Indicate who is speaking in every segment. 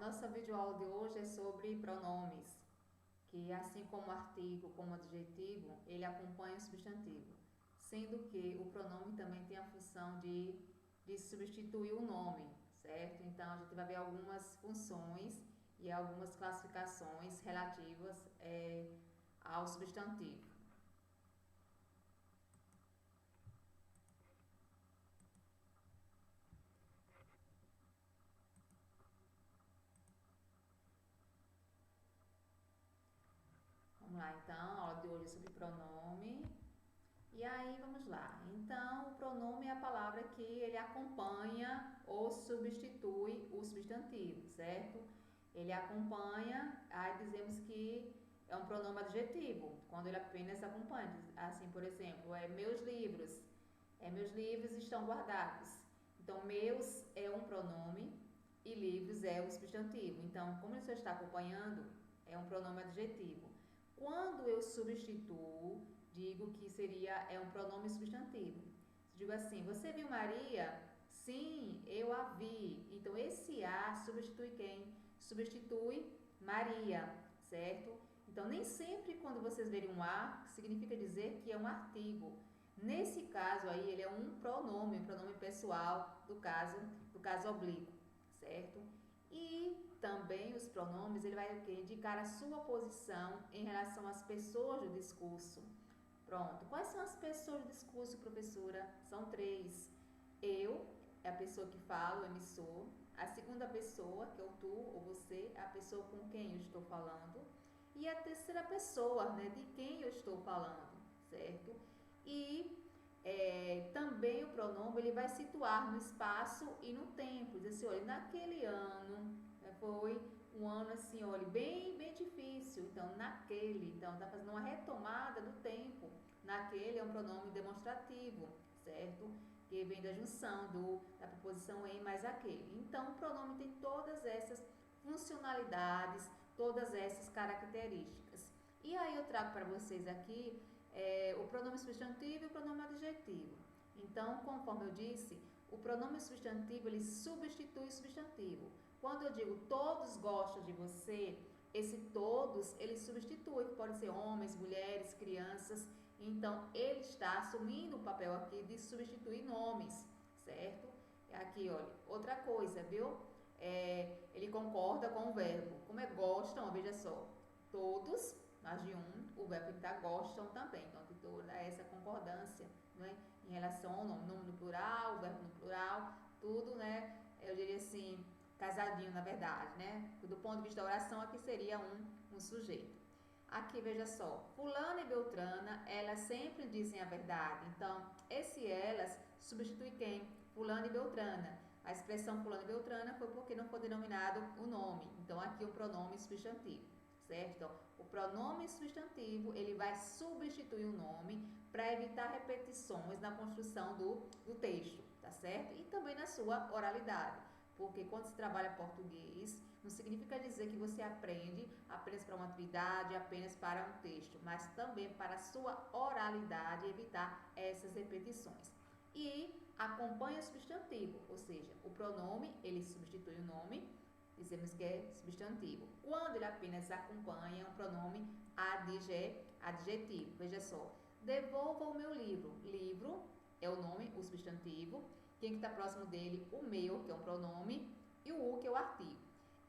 Speaker 1: nossa videoaula de hoje é sobre pronomes, que assim como artigo, como adjetivo, ele acompanha o substantivo, sendo que o pronome também tem a função de substituir o nome, certo? Então, a gente vai ver algumas funções e algumas classificações relativas ao substantivo. Vamos lá, então, a aula de hoje é sobre pronome. E aí, vamos lá. Então, o pronome é a palavra que ele acompanha ou substitui o substantivo, certo? Ele acompanha, aí dizemos que é um pronome adjetivo, quando ele apenas acompanha. Assim, por exemplo, meus livros. Meus livros estão guardados. Então, meus é um pronome e livros é o substantivo. Então, como ele só está acompanhando, é um pronome adjetivo. Quando eu substituo, digo que é um pronome substantivo. Digo assim, você viu Maria? Sim, eu a vi. Então, esse a substitui quem? Substitui Maria, certo? Então, nem sempre quando vocês verem um a, significa dizer que é um artigo. Nesse caso aí, ele é um pronome pessoal do caso oblíquo, certo? E também os pronomes, ele vai indicar a sua posição em relação às pessoas do discurso. Pronto. Quais são as pessoas do discurso, professora? São 3. Eu é a pessoa que fala, o emissor. A segunda pessoa, que é o tu ou você, é a pessoa com quem eu estou falando. E a terceira pessoa, né, de quem eu estou falando, certo? E também o pronome ele vai situar no espaço e no tempo. Diz assim, olha, naquele ano, né, foi um ano assim, olha, bem difícil. Então, naquele, então está fazendo uma retomada do tempo. Naquele é um pronome demonstrativo, certo? Que vem da junção da preposição em mais aquele. Então, o pronome tem todas essas funcionalidades, todas essas características. E aí eu trago para vocês aqui o pronome substantivo e o pronome adjetivo. Então, conforme eu disse, o pronome substantivo ele substitui o substantivo. Quando eu digo todos gostam de você, esse todos ele substitui, pode ser homens, mulheres, crianças. Então, ele está assumindo o papel aqui de substituir nomes, certo? Aqui, olha, outra coisa, viu? Ele concorda com o verbo. Como é gostam, veja só, todos, mais de um, o verbo que tá gostam também. Então, tem toda essa concordância, né, em relação ao nome no plural, o verbo no plural, tudo, né? Eu diria assim, casadinho, na verdade, né? Do ponto de vista da oração, aqui seria um sujeito. Aqui, veja só, fulana e beltrana, elas sempre dizem a verdade. Então, esse elas substitui quem? Fulana e beltrana. A expressão fulana e beltrana foi porque não foi denominado o nome. Então, aqui o pronome substantivo, certo? Então, o pronome substantivo, ele vai substituir o nome para evitar repetições na construção do texto, tá certo? E também na sua oralidade. Porque quando se trabalha português, não significa dizer que você aprende apenas para uma atividade, apenas para um texto, mas também para a sua oralidade, evitar essas repetições. E acompanha o substantivo, ou seja, o pronome, ele substitui o nome, dizemos que é substantivo. Quando ele apenas acompanha, é um pronome adjetivo. Veja só, devolva o meu livro. Livro é o nome, o substantivo. Quem está próximo dele? O meu, que é um pronome, e o que é o artigo.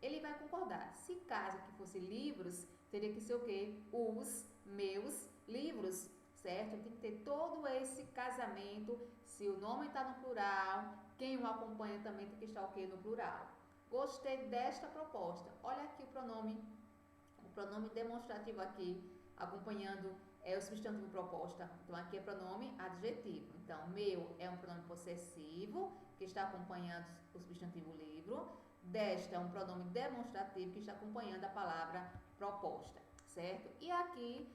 Speaker 1: Ele vai concordar. Se caso que fosse livros, teria que ser o quê? Os meus livros, certo? Tem que ter todo esse casamento. Se o nome está no plural, quem o acompanha também tem que estar o quê? No plural. Gostei desta proposta. Olha aqui o pronome demonstrativo aqui, acompanhando o substantivo proposta. Então, aqui é pronome adjetivo. Então, meu é um pronome possessivo, que está acompanhando o substantivo livro. Desta é um pronome demonstrativo, que está acompanhando a palavra proposta, certo? E aqui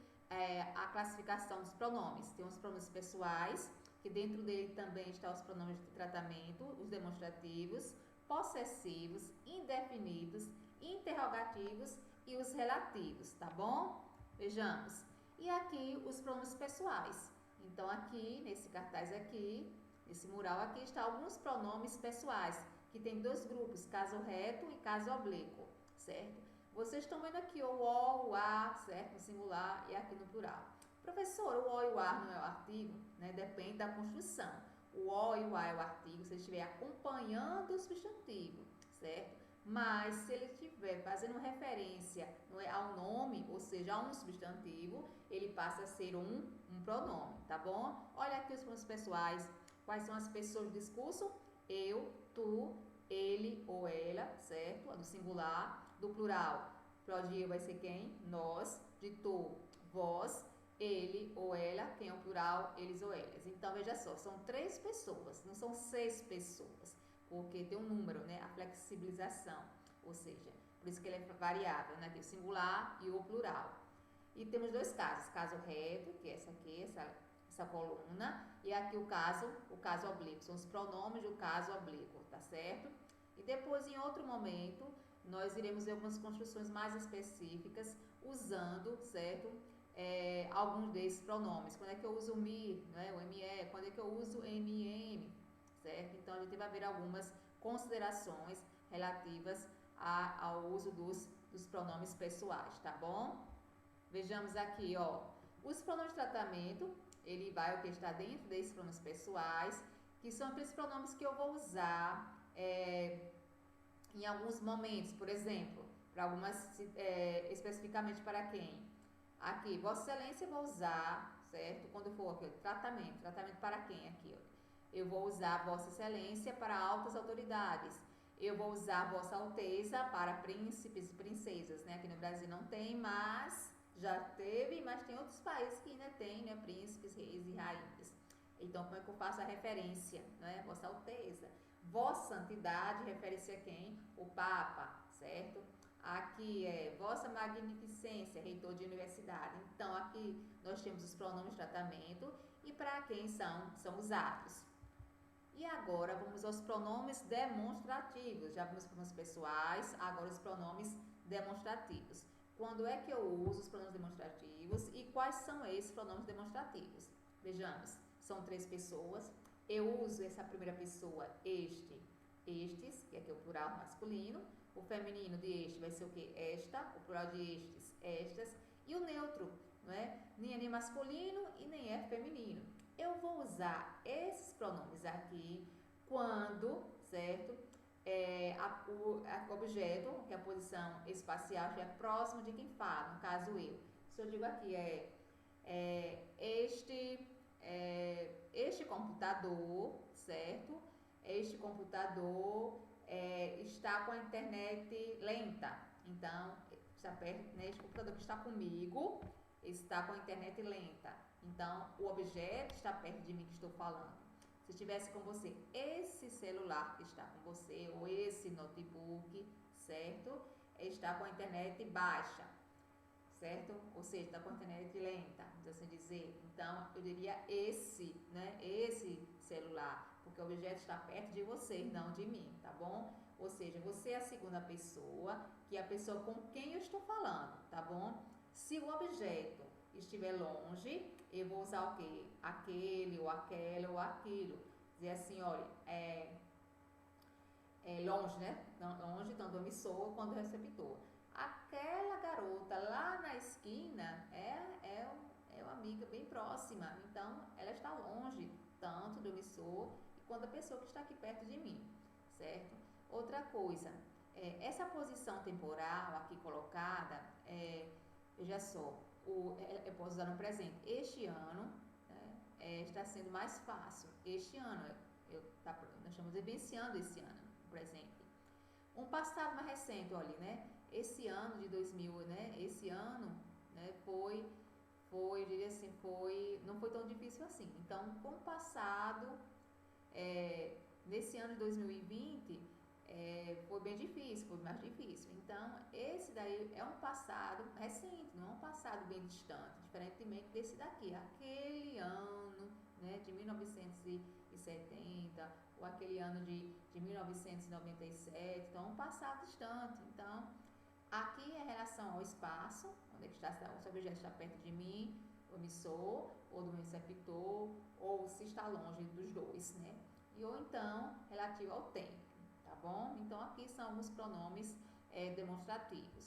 Speaker 1: a classificação dos pronomes. Tem os pronomes pessoais, que dentro dele também estão os pronomes de tratamento, os demonstrativos, possessivos, indefinidos, interrogativos e os relativos, tá bom? Vejamos. E aqui os pronomes pessoais. Então aqui, nesse cartaz aqui, nesse mural aqui, está alguns pronomes pessoais, que tem dois grupos, caso reto e caso oblíquo, certo? Vocês estão vendo aqui o O, o A, certo? No singular e aqui no plural. Professor, o O e o A não é o artigo, né? Depende da construção. O O e o A é o artigo se ele estiver acompanhando o substantivo, certo? Mas se ele estiver fazendo referência ao nome, ou seja, a um substantivo, ele passa a ser um pronome, tá bom? Olha aqui os pronomes pessoais. Quais são as pessoas do discurso? Eu, tu, ele ou ela, certo? Do singular. Do plural, pluralgia vai ser quem? Nós. De tu, vós. Ele ou ela, quem é o plural? Eles ou elas. Então, veja só, são 3 pessoas, não são 6 pessoas, porque tem um número, né? A flexibilização, ou seja, por isso que ele é variável, né? Tem o singular e o plural. E temos 2 casos, caso reto, que é essa aqui, essa coluna, e aqui o caso oblíquo, são os pronomes do caso oblíquo, tá certo? E depois, em outro momento, nós iremos ver algumas construções mais específicas, usando, certo? Alguns desses pronomes. Quando é que eu uso o me, né? O me, quando é que eu uso mm, certo? Então, a gente vai ver algumas considerações relativas ao uso dos pronomes pessoais, tá bom? Vejamos aqui, ó, os pronomes de tratamento, ele vai o que está dentro desses pronomes pessoais, que são aqueles pronomes que eu vou usar em alguns momentos, por exemplo, para algumas, especificamente para quem? Aqui, Vossa Excelência eu vou usar, certo? Quando for aqui, tratamento para quem aqui? Ó? Eu vou usar Vossa Excelência para altas autoridades. Eu vou usar Vossa Alteza para príncipes e princesas, né? Aqui no Brasil não tem, mas já teve, mas tem outros países que ainda tem, né? Príncipes, reis e rainhas. Então, como é que eu faço a referência, né? Vossa Alteza. Vossa Santidade refere-se a quem? O Papa, certo? Aqui é Vossa Magnificência, reitor de universidade. Então, aqui nós temos os pronomes de tratamento e para quem são usados. E agora vamos aos pronomes demonstrativos. Já vimos os pronomes pessoais, agora os pronomes demonstrativos. Quando é que eu uso os pronomes demonstrativos e quais são esses pronomes demonstrativos? Vejamos, são 3 pessoas. Eu uso essa primeira pessoa, este, estes, que aqui é o plural masculino. O feminino de este vai ser o que? Esta. O plural de estes, estas. E o neutro, não é? Nem é nem masculino e nem é feminino. Eu vou usar esses pronomes aqui quando, certo? O objeto, que é a posição espacial, já é próximo de quem fala, no caso eu. Se eu digo aqui este computador, certo? Este computador está com a internet lenta. Então, está perto, né? Este computador que está comigo está com a internet lenta. Então, o objeto está perto de mim que estou falando. Se estivesse com você, esse celular que está com você, ou esse notebook, certo? Está com a internet baixa, certo? Ou seja, está com a internet lenta, vamos assim dizer. Então, eu diria esse, né? Esse celular, porque o objeto está perto de você, não de mim, tá bom? Ou seja, você é a segunda pessoa, que é a pessoa com quem eu estou falando, tá bom? Se o objeto estiver longe, eu vou usar o quê? Aquele, ou aquela, ou aquilo. Dizer assim, olha, longe, né? Longe, tanto emissor quanto receptor. Aquela garota lá na esquina é uma amiga bem próxima, então ela está longe, tanto do emissor quanto a pessoa que está aqui perto de mim, certo? Outra coisa, essa posição temporal aqui colocada, veja só, eu posso usar no presente. Este ano, né, está sendo mais fácil. Este ano, nós estamos vivenciando esse ano, no presente. Um passado mais recente, olha, né? Esse ano de 2000, né? Esse ano, né? Eu diria assim, não foi tão difícil assim. Então, com o passado, nesse ano de 2020, foi bem difícil, foi mais difícil. Então, esse daí é um passado recente, não é um passado bem distante, diferentemente desse daqui, aquele ano, né, de 1970, ou aquele ano de 1997, então é um passado distante. Então, aqui é em relação ao espaço, onde é que está, o seu objeto está perto de mim, o emissor, ou do receptor, ou se está longe dos dois, né? E ou então, relativo ao tempo, tá bom? Então, aqui são os pronomes demonstrativos.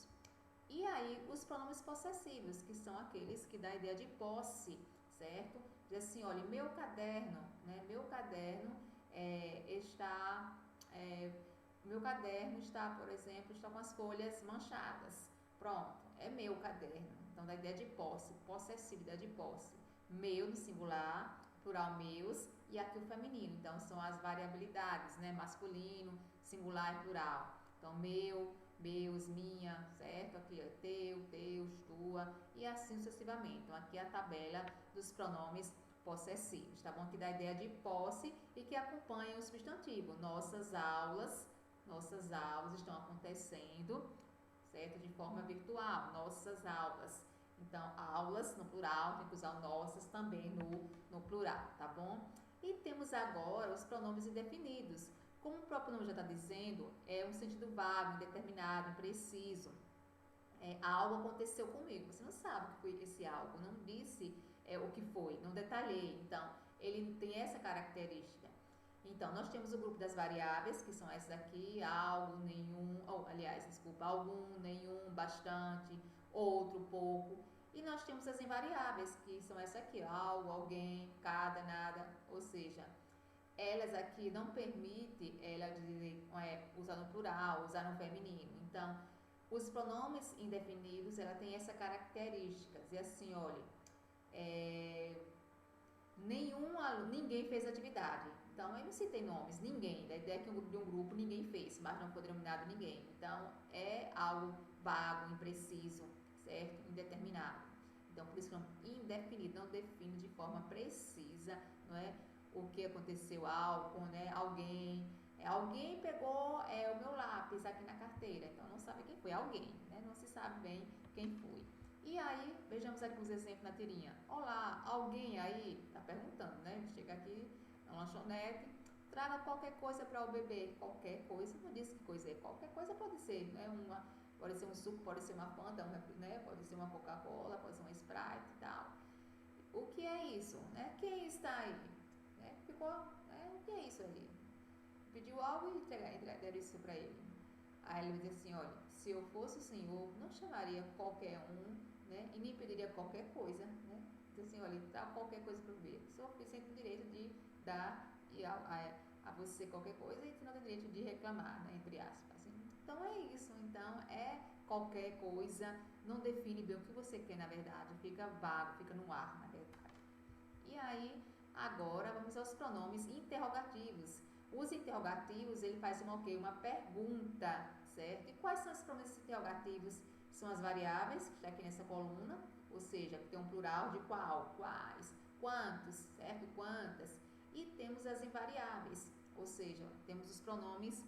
Speaker 1: E aí, os pronomes possessivos, que são aqueles que dão a ideia de posse, certo? Diz assim, olha, meu caderno, né? Meu caderno meu caderno está, por exemplo, está com as folhas manchadas. Pronto, é meu caderno. Então, dá a ideia de posse, possessividade de posse. Meu no singular, plural meus, e aqui o feminino. Então, são as variabilidades, né? Masculino, singular e plural. Então, meu, meus, minha, certo? Aqui é teu, teus, tua, e assim sucessivamente. Então, aqui é a tabela dos pronomes possessivos, tá bom? Que dá a ideia de posse e que acompanha o substantivo. Nossas aulas estão acontecendo, certo? De forma virtual, nossas aulas. Então, aulas no plural, tem que usar o nossas também no plural, tá bom? E temos agora os pronomes indefinidos. Como o próprio nome já está dizendo, é um sentido vago, indeterminado, impreciso. Algo aconteceu comigo. Você não sabe o que foi esse algo, não disse o que foi, não detalhei. Então, ele tem essa característica. Então, nós temos o grupo das variáveis, que são essas aqui, algo, nenhum, algum, nenhum, bastante, outro, pouco. E nós temos as invariáveis, que são essas aqui, algo, alguém, cada, nada, ou seja, elas aqui não permitem ela dizer, usar no plural, usar no feminino. Então, os pronomes indefinidos, ela tem essa característica, dizer assim, olha, ninguém fez atividade. Então, eu não citei nomes, ninguém. Da ideia que de um grupo ninguém fez, mas não foi denominado ninguém. Então, é algo vago, impreciso, certo? Indeterminado. Então, por isso que indefinido, não define de forma precisa, não é? O que aconteceu, algo, né? Alguém pegou o meu lápis aqui na carteira. Então, não sabe quem foi, alguém, né? Não se sabe bem quem foi. E aí, vejamos aqui os exemplos na tirinha. Olá, alguém aí? Tá perguntando, né? Chega aqui na lanchonete, traga qualquer coisa para o bebê. Qualquer coisa, não disse que coisa é. Qualquer coisa pode ser, né? Pode ser um suco, pode ser uma Fanta, né? Pode ser uma Coca-Cola, pode ser uma Sprite e tal. O que é isso? Né? Quem está aí? Né? O que é isso ali? Pediu algo e deram isso para ele. Aí ele diz assim, olha, se eu fosse o Senhor, não chamaria qualquer um, né? E nem pediria qualquer coisa, né? Diz assim, olha, dá qualquer coisa para o bebê. O Senhor tem o direito de dar a você qualquer coisa e você não tem direito de reclamar, né? Entre aspas. Assim. Então é isso. Então é qualquer coisa, não define bem o que você quer na verdade, fica vago, fica no ar na verdade. E aí, agora vamos aos pronomes interrogativos. Os interrogativos, ele faz uma pergunta, certo? E quais são os pronomes interrogativos? São as variáveis, que está aqui nessa coluna, ou seja, tem um plural de qual, quais, quantos, certo? Quantas. E temos as invariáveis, ou seja, temos os pronomes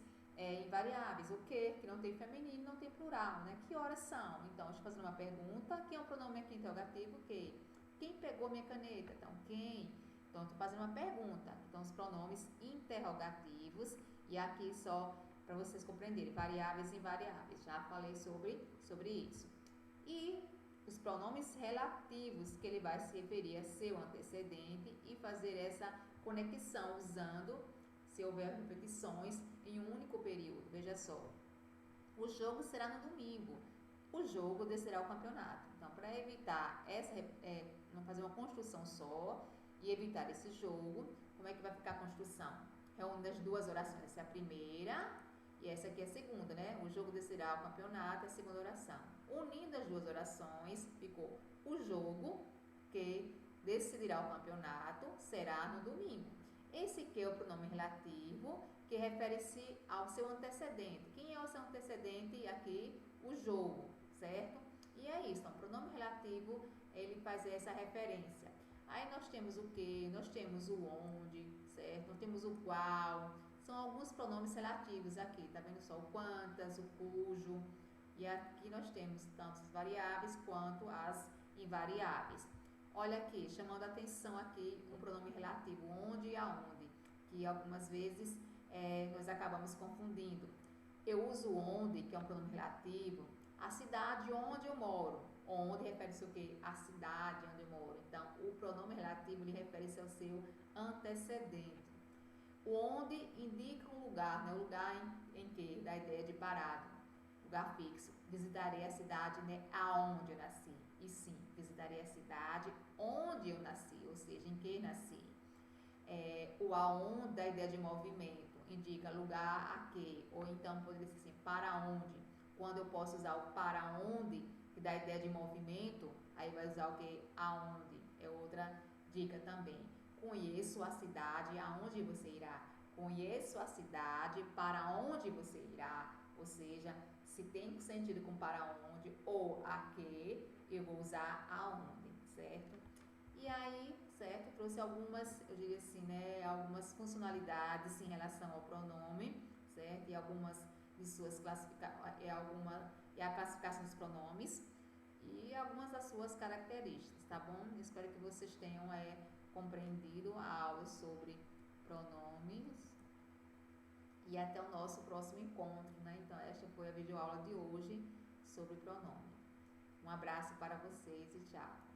Speaker 1: invariáveis, o que não tem feminino, não tem plural, né? Que horas são? Então, deixa eu fazer uma pergunta, quem é o pronome aqui interrogativo? Que? Quem pegou minha caneta? Então, quem? Então, estou fazendo uma pergunta. Então, os pronomes interrogativos, e aqui só para vocês compreenderem, variáveis e invariáveis. Já falei sobre isso. E os pronomes relativos, que ele vai se referir a seu antecedente e fazer essa conexão usando, se houver repetições, em um único período. Veja só. O jogo será no domingo. O jogo descerá o campeonato. Então, para evitar não fazer uma construção só e evitar esse jogo, como é que vai ficar a construção? Reunindo as duas orações. Essa é a primeira e essa aqui é a segunda, né? O jogo descerá o campeonato, é a segunda oração. Unindo as duas orações, ficou o jogo que decidirá o campeonato será no domingo. Esse que é o pronome relativo, que refere-se ao seu antecedente. Quem é o seu antecedente aqui? O jogo, certo? E é isso, então, o pronome relativo, ele faz essa referência. Aí nós temos o que? Nós temos o onde, certo? Nós temos o qual. São alguns pronomes relativos aqui, tá vendo só? O quantas, o cujo. E aqui nós temos tanto as variáveis quanto as invariáveis. Olha aqui, chamando a atenção aqui o pronome relativo, onde e aonde, que algumas vezes nós acabamos confundindo. Eu uso onde, que é um pronome relativo, a cidade onde eu moro. Onde refere-se ao quê? A cidade onde eu moro. Então, o pronome relativo ele refere-se ao seu antecedente. O onde indica um lugar, né? O lugar em que, da ideia de parado, lugar fixo. Visitarei a cidade, né? Aonde eu nasci. E sim, visitarei a cidade onde eu nasci, ou seja, em que nasci. O aonde da ideia de movimento indica lugar a que, ou então poderia ser assim, para onde. Quando eu posso usar o para onde, que dá a ideia de movimento, aí vai usar o que? Aonde. É outra dica também. Conheço a cidade, aonde você irá. Conheço a cidade, para onde você irá. Ou seja, se tem sentido com para onde ou a que, eu vou usar aonde, certo? E aí, certo, trouxe algumas, eu diria assim, né, algumas funcionalidades em relação ao pronome, certo? E algumas de suas classificações, e a classificação dos pronomes e algumas das suas características, tá bom? Espero que vocês tenham compreendido a aula sobre pronomes e até o nosso próximo encontro, né? Então, esta foi a videoaula de hoje sobre pronome. Um abraço para vocês e tchau!